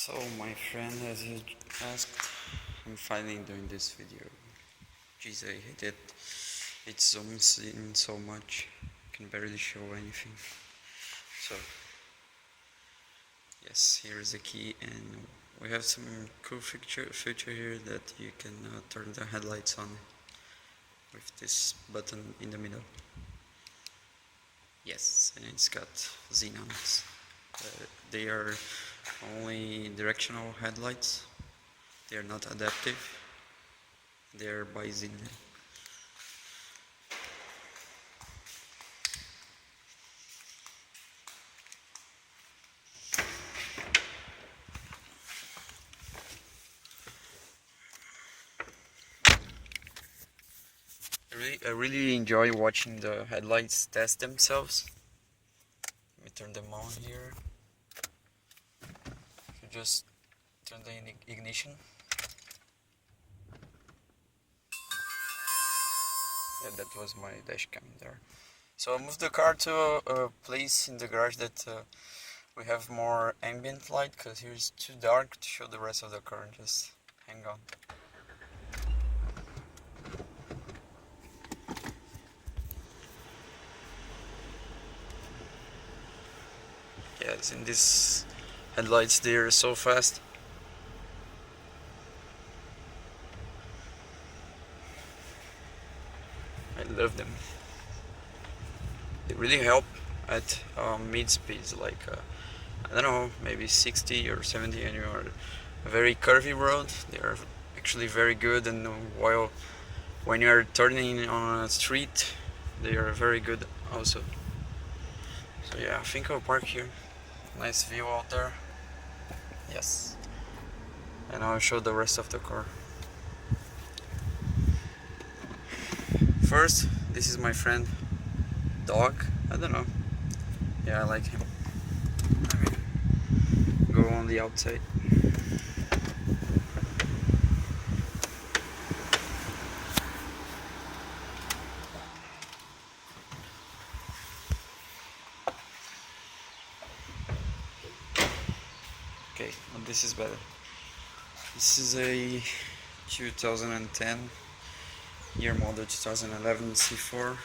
So my friend, as you asked, I'm finally doing this video. Jeez, I hate it. It zooms in so much, I can barely show anything. So, yes, here's the key, and we have some cool feature here that you can turn the headlights on with this button in the middle. Yes, and it's got xenons. They are only directional headlights. They are not adaptive. They are by xenon. I really enjoy watching the headlights test themselves. Let me turn them on here. You just turn the ignition. Yeah, that was my dash cam there. So I moved the car to a place in the garage that we have more ambient light, because here it's too dark to show the rest of the car. Just hang on. Yeah, it's in these headlights, they're so fast. I love them. They really help at mid speeds, like I don't know, maybe 60 or 70, and you're a very curvy road. They are actually very good, and while when you are turning on a street, they are very good also. So yeah, I think I'll park here. Nice view out there. Yes. And I'll show the rest of the car. First, this is my friend Dog. I don't know. Yeah, I like him. I mean, go on the outside. Okay, well, this is better. This is a 2010 year model, 2011 C4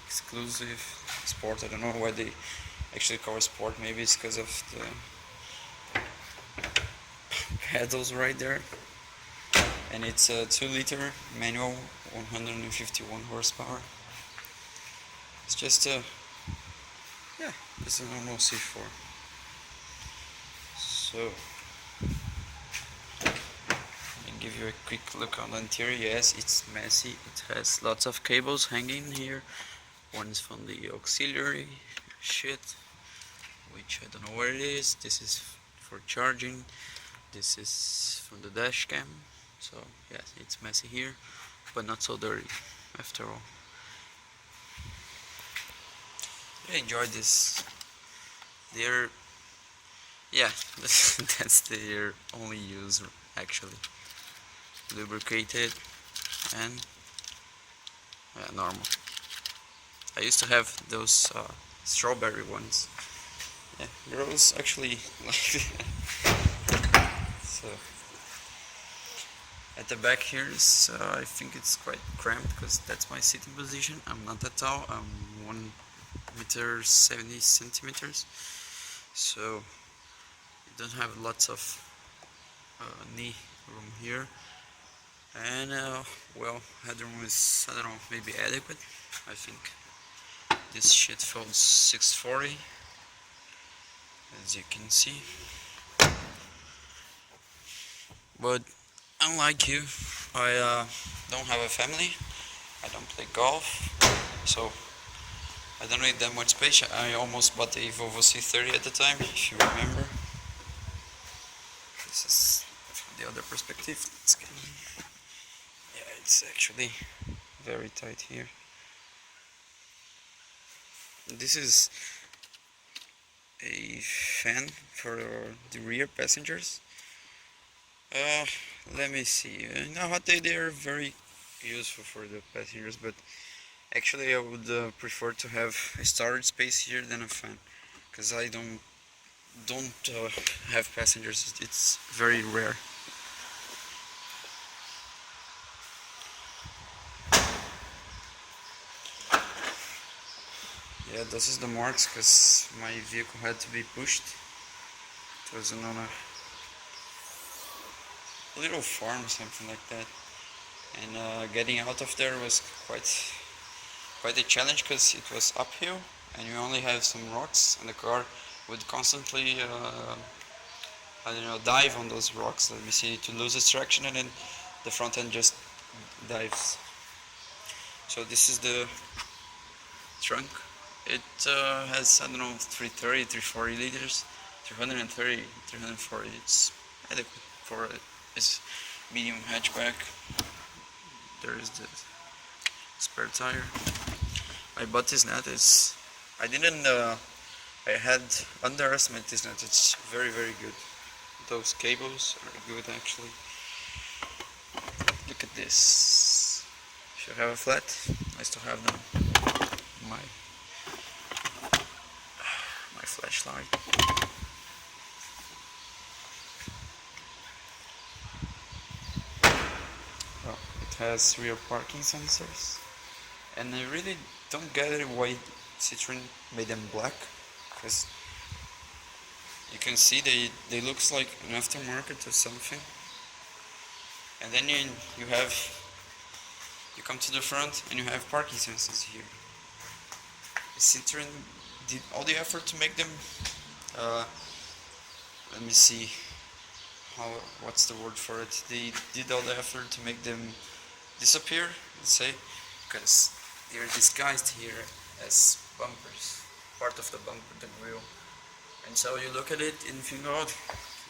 exclusive sport. I don't know why they actually call it sport. Maybe it's because of the pedals right there. And it's a 2-liter manual, 151 horsepower. It's just a it's a normal C4. So I'll give you a quick look on the interior. Yes, it's messy. It has lots of cables hanging here. One is from the auxiliary shit, which I don't know where it is. This is for charging. This is from the dash cam. So yes, it's messy here, but not so dirty after all. I enjoy this. They're yeah, that's their only use actually. Lubricated and normal. I used to have those strawberry ones. Yeah, girls actually like so at the back here is I think it's quite cramped because that's my sitting position. I'm not that tall. I'm 1 meter 70 centimeters, so you don't have lots of knee room here. And well, headroom is, I don't know, maybe adequate. I think this shit folds 640, as you can see. But unlike you, I don't have a family. I don't play golf, so I don't need that much space. I almost bought a Volvo C30 at the time, if you remember. This is from the other perspective. Yeah, it's actually very tight here. This is a fan for the rear passengers. Let me see. Nowadays they are very useful for the passengers, but actually I would prefer to have a storage space here than a fan, because I don't don't have passengers. It's very rare. Yeah, this is the marks because my vehicle had to be pushed. It was on a little farm or something like that, and getting out of there was quite a challenge because it was uphill and you only have some rocks, and the car would constantly I don't know, dive on those rocks. Let me see, to lose its traction, and then the front end just dives. So this is the trunk. It has, I don't know, 330, 340 liters, 330, 340. It's adequate for its medium hatchback. There is the spare tire. I bought this net. I didn't, I had underestimated this net. It's very, very good. Those cables are good actually. Look at this. If you have a flat, I still have them. My flashlight. Well, it has rear parking sensors, and I really don't get it why Citroen made them black, because you can see they looks like an aftermarket or something. And then you come to the front and you have parking sensors here. Citroen did all the effort to make them. Uh, let me see what's the word for it. They did all the effort to make them disappear, let's say, because they're disguised here as bumpers, part of the bumper, the grille. And so you look at it and think, oh,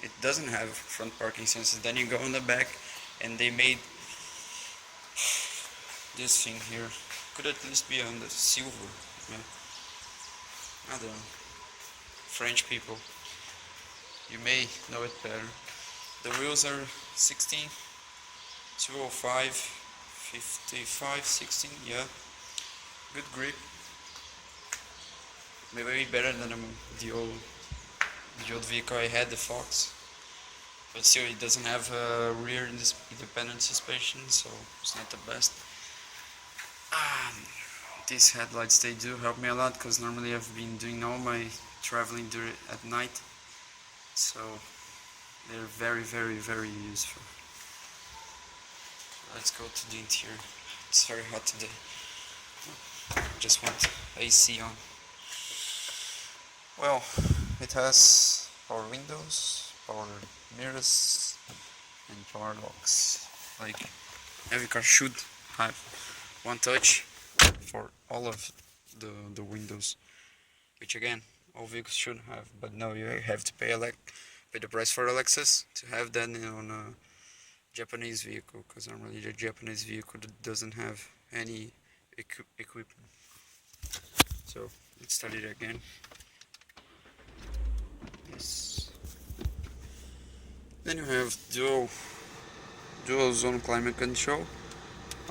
it doesn't have front parking sensors. Then you go on the back and they made this thing here. Could at least be on the silver. Yeah. I don't know. French people, you may know it better. The wheels are 16, 205, 55, 16, yeah. Good grip. Maybe better than the old vehicle I had, the Fox. But still, it doesn't have a rear independent suspension, so it's not the best. These headlights, they do help me a lot, because normally I've been doing all my traveling at night, so they're very, very, very useful. Let's go to the interior. It's very hot today. Just want AC on. Well, it has power windows, power mirrors, and power locks. Like every car should have one touch for all of the windows, which again all vehicles should have, but no, you have to pay the price for Alexis to have that on a Japanese vehicle, because normally the Japanese vehicle doesn't have any equipment. So let's start it again. Yes. Then you have dual zone climate control,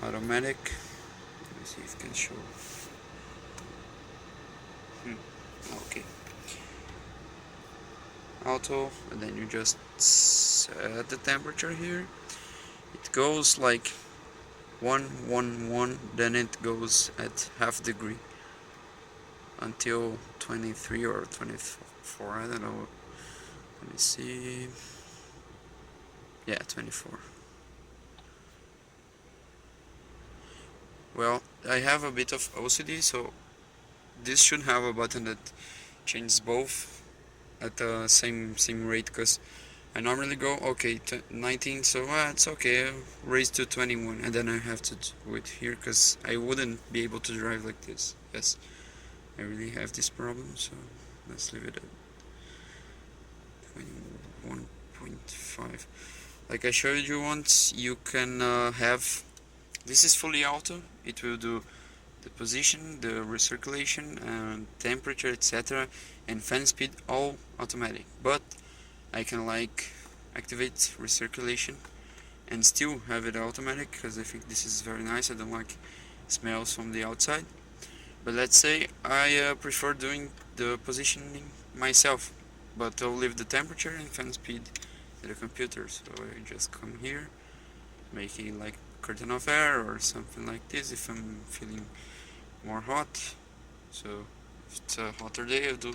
automatic. Let me see if it can show. Okay. Auto, and then you just set the temperature here. It goes like 111, then it goes at half degree until 23 or 24, I don't know. Let me see. Yeah, 24. Well, I have a bit of OCD, so this should have a button that changes both at the same rate, because I normally go, okay, 19, so it's okay, raise to 21, and then I have to do it here, because I wouldn't be able to drive like this. Yes, I really have this problem, so let's leave it at 21.5. Like I showed you once, you can have, this is fully auto, it will do the position, the recirculation, and temperature, etc., and fan speed, all automatic. But I can like activate recirculation and still have it automatic, because I think this is very nice. I don't like smells from the outside. But let's say I prefer doing the positioning myself. but I'll leave the temperature and fan speed to the computer. So I just come here, make it like curtain of air or something like this if I'm feeling more hot. So if it's a hotter day, I'll do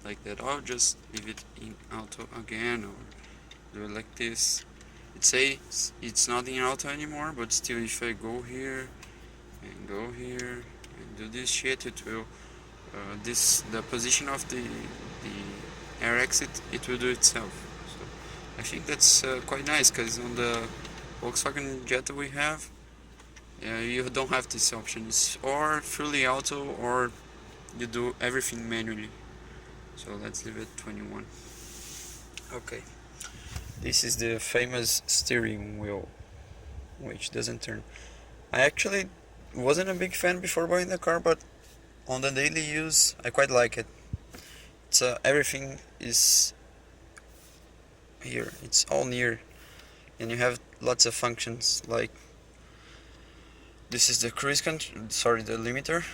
like that. I'll just leave it in auto again, or do it like this. It says it's not in auto anymore, but still, if I go here and go here and do this shit, it will the position of the air exit, it will do itself. So I think that's quite nice, because on the Volkswagen Jetta we have, you don't have this option. It's or fully auto or you do everything manually. So let's leave it 21. Okay, this is the famous steering wheel, which doesn't turn. I actually wasn't a big fan before buying the car, but on the daily use I quite like it. It's everything is here. It's all near, and you have lots of functions. Like this is the cruise control. Sorry, the limiter.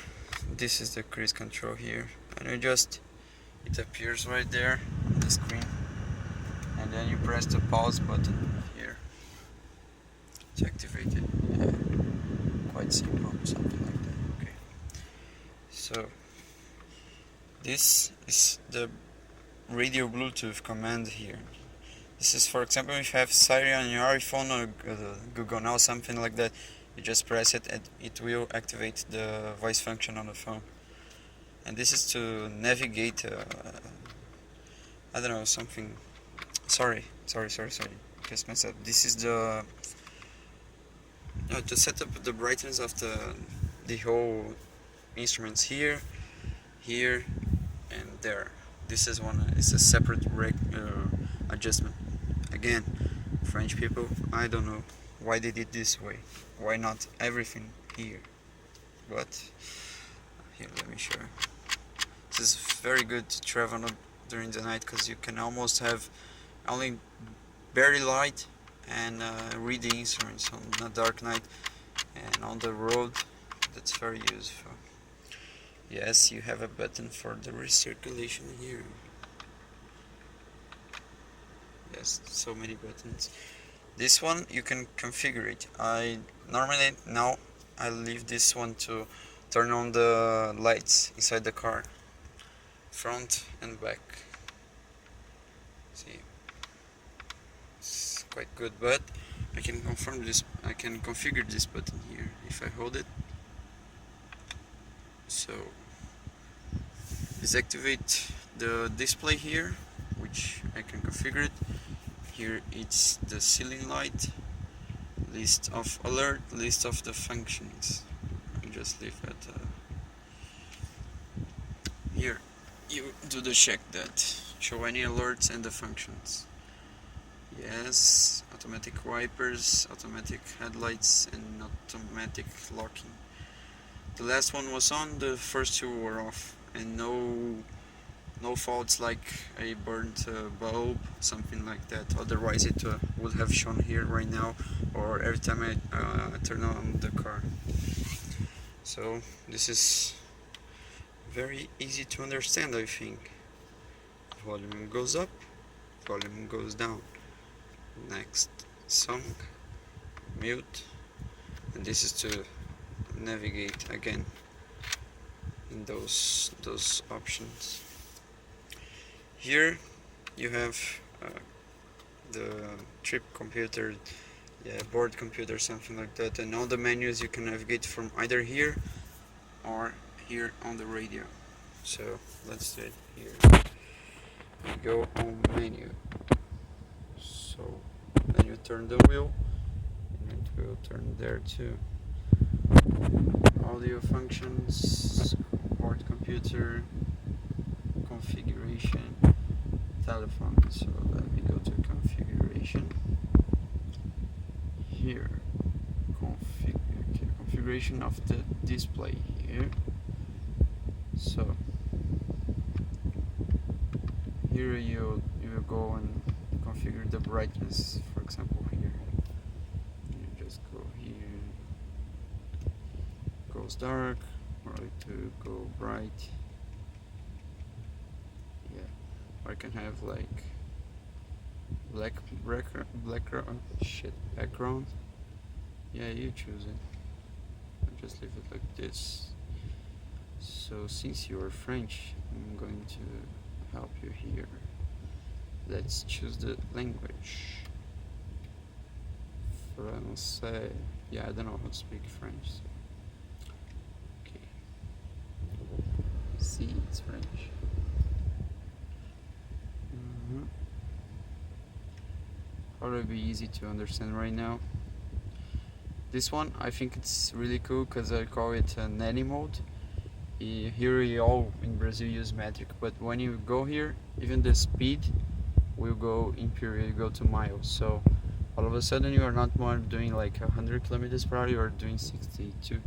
This is the cruise control here, and it appears right there on the screen, and then you press the pause button here to activate it. Yeah, quite simple, something like that. Okay, so this is the radio Bluetooth command here. This is, for example, if you have Siri on your iPhone or Google Now, something like that, you just press it and it will activate the voice function on the phone. And this is to navigate, I don't know, something. Sorry. Just messed up. This is the to set up the brightness of the whole instruments here, and there. This is one. It's a separate adjustment. Again, French people, I don't know why they did this way. Why not everything here? But here, let me show you. This is very good to travel during the night, because you can almost have only barely light and read the instruments on a dark night, and on the road that's very useful. Yes, you have a button for the recirculation here. Yes, so many buttons. This one you can configure it. I normally now I leave this one to turn on the lights inside the car, front and back. See, it's quite good, but I can configure this button here if I hold it. So deactivate the display here, which I can configure it. Here it's the ceiling light, list of alert, list of the functions. I just leave it here. You do the check that, show any alerts and the functions. Yes, automatic wipers, automatic headlights, and automatic locking. The last one was on, the first two were off, and no faults like a burnt bulb, something like that. Otherwise it would have shown here right now, or every time I turn on the car. So this is very easy to understand, I think. Volume goes up, volume goes down. Next song, mute, and this is to navigate again in those options. Here you have the trip computer, board computer, something like that, and all the menus you can navigate from either here or here on the radio. So let's do it here. We go on menu. So then you turn the wheel, and it will turn there too. Audio functions, board computer, configuration, telephone. So let me go to configuration. Here, configuration of the display here. So here you go and configure the brightness. For example, here you just go here, goes dark, or to go bright. Yeah, or I can have like black background. Yeah, you choose it. I'll just leave it like this. So since you're French, I'm going to help you here. Let's choose the language. Français. Yeah, I don't know how to speak French. So. Okay. See, it's French. Probably be easy to understand right now. This one, I think it's really cool because I call it an any mode. Here we all in Brazil use metric, but when you go here, even the speed will go in period, you go to miles. So all of a sudden you are not more doing like 100 kilometers per hour, you are doing 62.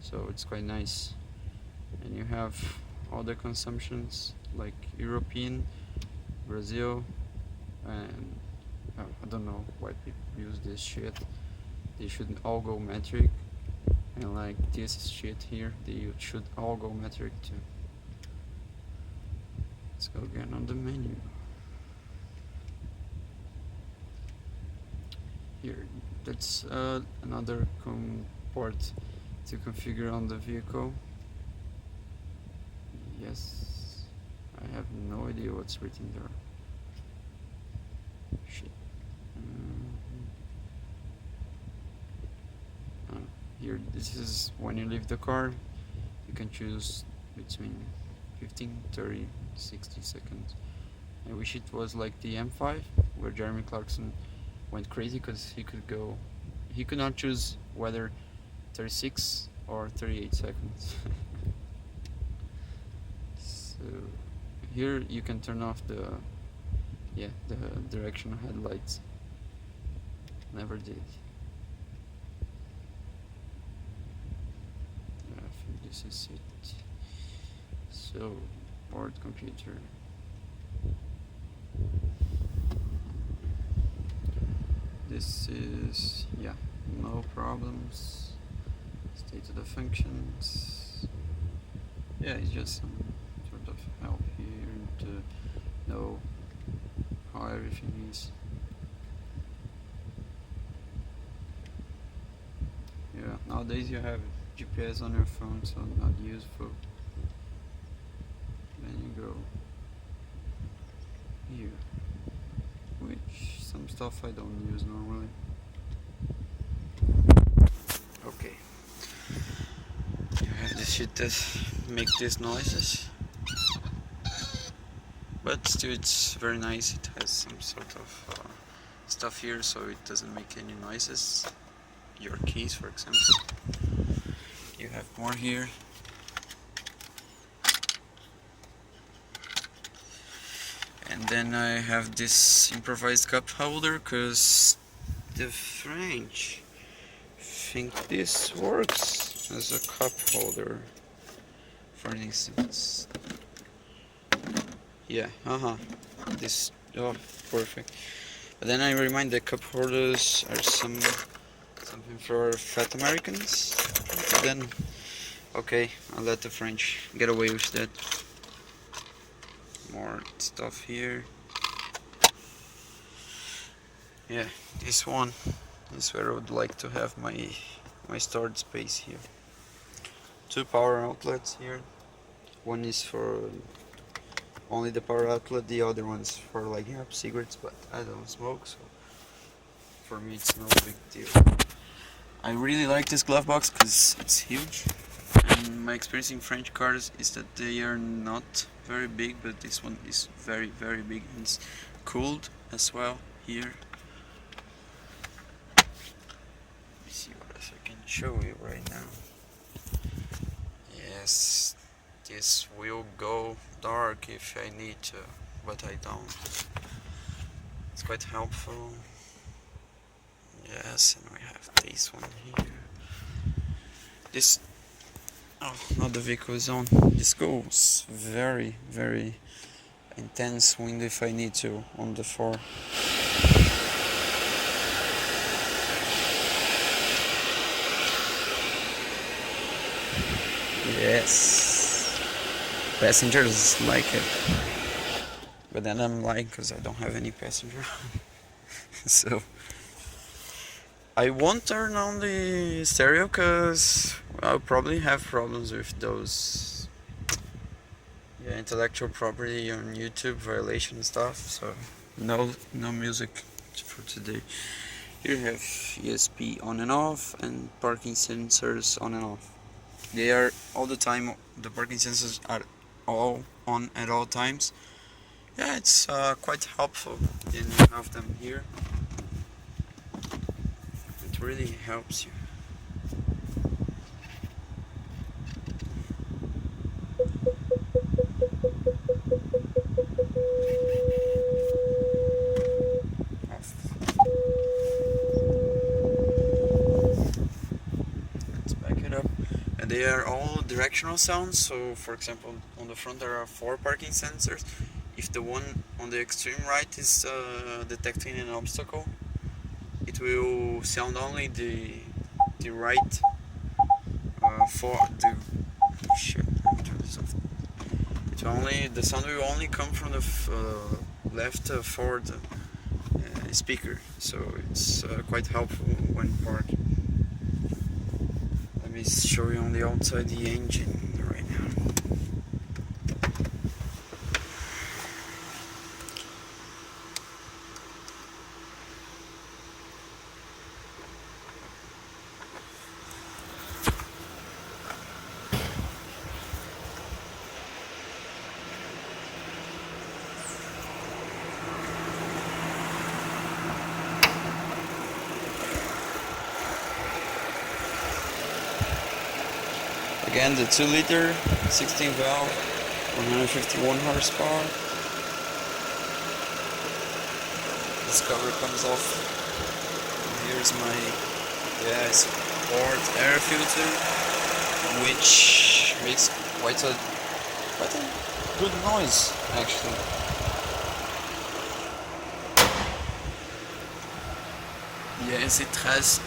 So it's quite nice. And you have all the consumptions like European, Brazil, and I don't know why people use this shit. They should all go metric. And like this shit here, they should all go metric too. Let's go again on the menu. Here, that's another port to configure on the vehicle. Yes, I have no idea what's written there. Shit. Here, this is when you leave the car, you can choose between 15, 30, 60 seconds. I wish it was like the M5, where Jeremy Clarkson went crazy because he could not choose whether 36 or 38 seconds. So here you can turn off the directional headlights. Never did. This is it. So, board computer. This is, yeah, no problems. State of the functions. Yeah, it's just some sort of help here to know how everything is. Yeah, nowadays you have GPS on your phone, so not useful. Then you go here, which some stuff I don't use normally. Okay, you have the shit that make these noises, but still it's very nice. It has some sort of stuff here, so it doesn't make any noises. Your keys, for example. You have more here. And then I have this improvised cup holder because the French think this works as a cup holder, for instance. Yeah, this, oh, perfect. But then I remind the cup holders are something for fat Americans. Then, okay, I'll let the French get away with that. More stuff here. Yeah, this one is where I would like to have my storage space here. 2 power outlets here. One is for only the power outlet, the other one's for lighting up cigarettes, but I don't smoke, so for me it's no big deal. I really like this glove box because it's huge, and my experience in French cars is that they are not very big, but this one is very, very big, and it's cooled as well here. Let me see what else I can show you right now. Yes, this will go dark if I need to, but I don't. It's quite helpful. Yes, and we have this one here. This, oh, now the vehicle is on. This goes very, very intense wind if I need to on the 4. Yes, passengers like it. but then I'm lying because I don't have any passenger. So I won't turn on the stereo because I'll probably have problems with those intellectual property on YouTube violation stuff. So no music for today. Here you have ESP on and off and parking sensors on and off. They are all the time. The parking sensors are all on at all times. Yeah, it's quite helpful in have them here. It really helps you. Let's back it up. And they are all directional sounds. So, for example, on the front there are 4 parking sensors. If the one on the extreme right is detecting an obstacle, it will sound only the right for the shit. Let me turn this off. The sound will only come from the left forward speaker, so it's quite helpful when parking. Let me show you on the outside the engine right now. Again, the 2-liter 16 valve, 151 horsepower. This cover comes off. And here's my sport air filter, which makes quite a good noise actually. Yes, it has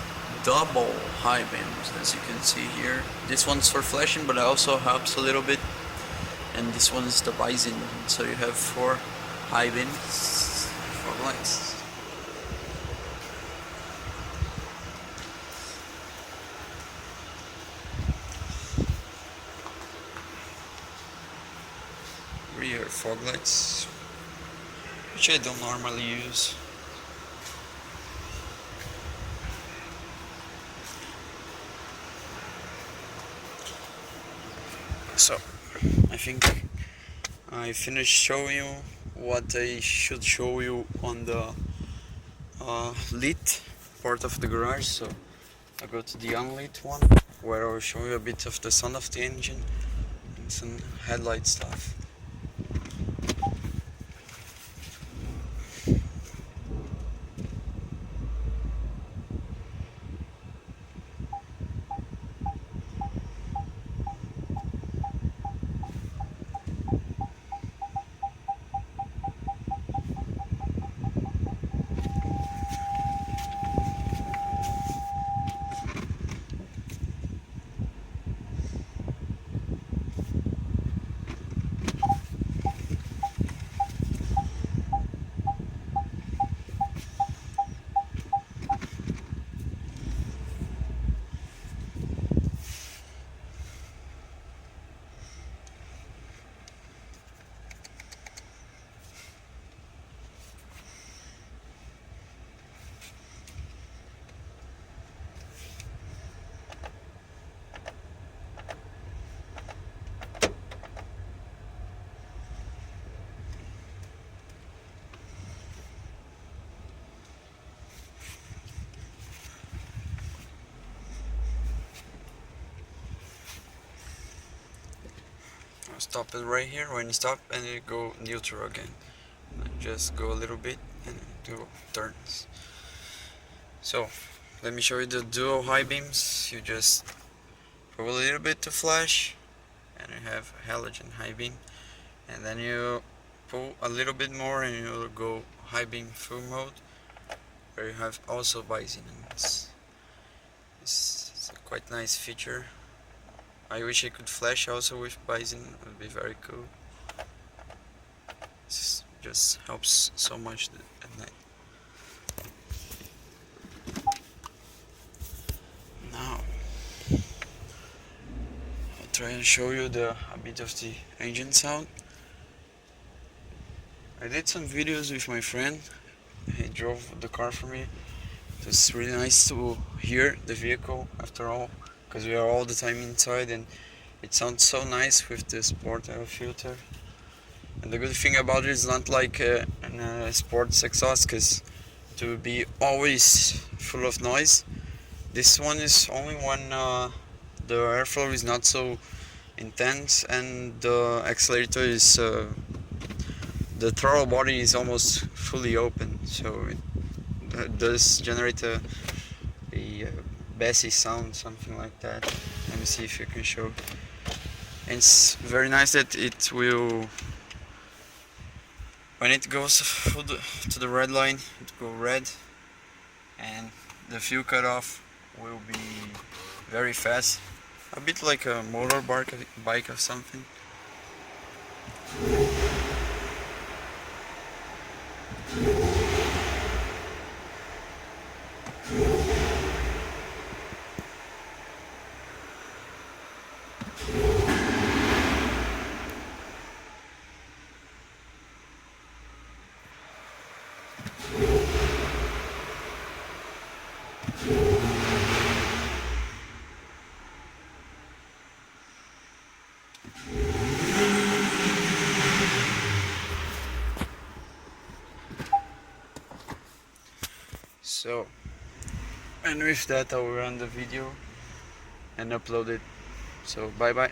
double high beams, as you can see here. This one's for flashing, but it also helps a little bit. And this one is the Bison, so you have 4 high beams, 4 lights. Rear fog lights, which I don't normally use. So, I think I finished showing you what I should show you on the lit part of the garage. So I go to the unlit one, where I'll show you a bit of the sound of the engine and some headlight stuff. Stop it right here. When you stop, and you go neutral again, and just go a little bit and do turns. So let me show you the dual high beams. You just pull a little bit to flash, and you have halogen high beam, and then you pull a little bit more and you'll go high beam full mode, where you have also Bison. It's a quite nice feature. I wish I could flash also with Bison, it would be very cool. It's just helps so much at night. Now I'll try and show you a bit of the engine sound. I did some videos with my friend. He drove the car for me. It's really nice to hear the vehicle after all, because we are all the time inside and it sounds so nice with the sport air filter. And the good thing about it is not like a sports exhaust, because it will be always full of noise. This one is only when the airflow is not so intense and the accelerator is the throttle body is almost fully open, so it does generate a bassy sound, something like that. Let me see if you can show. And it's very nice that it will, when it goes to the red line, it will red, and the fuel cutoff will be very fast, a bit like a bike or something. So, and with that I will run the video and upload it. So bye bye.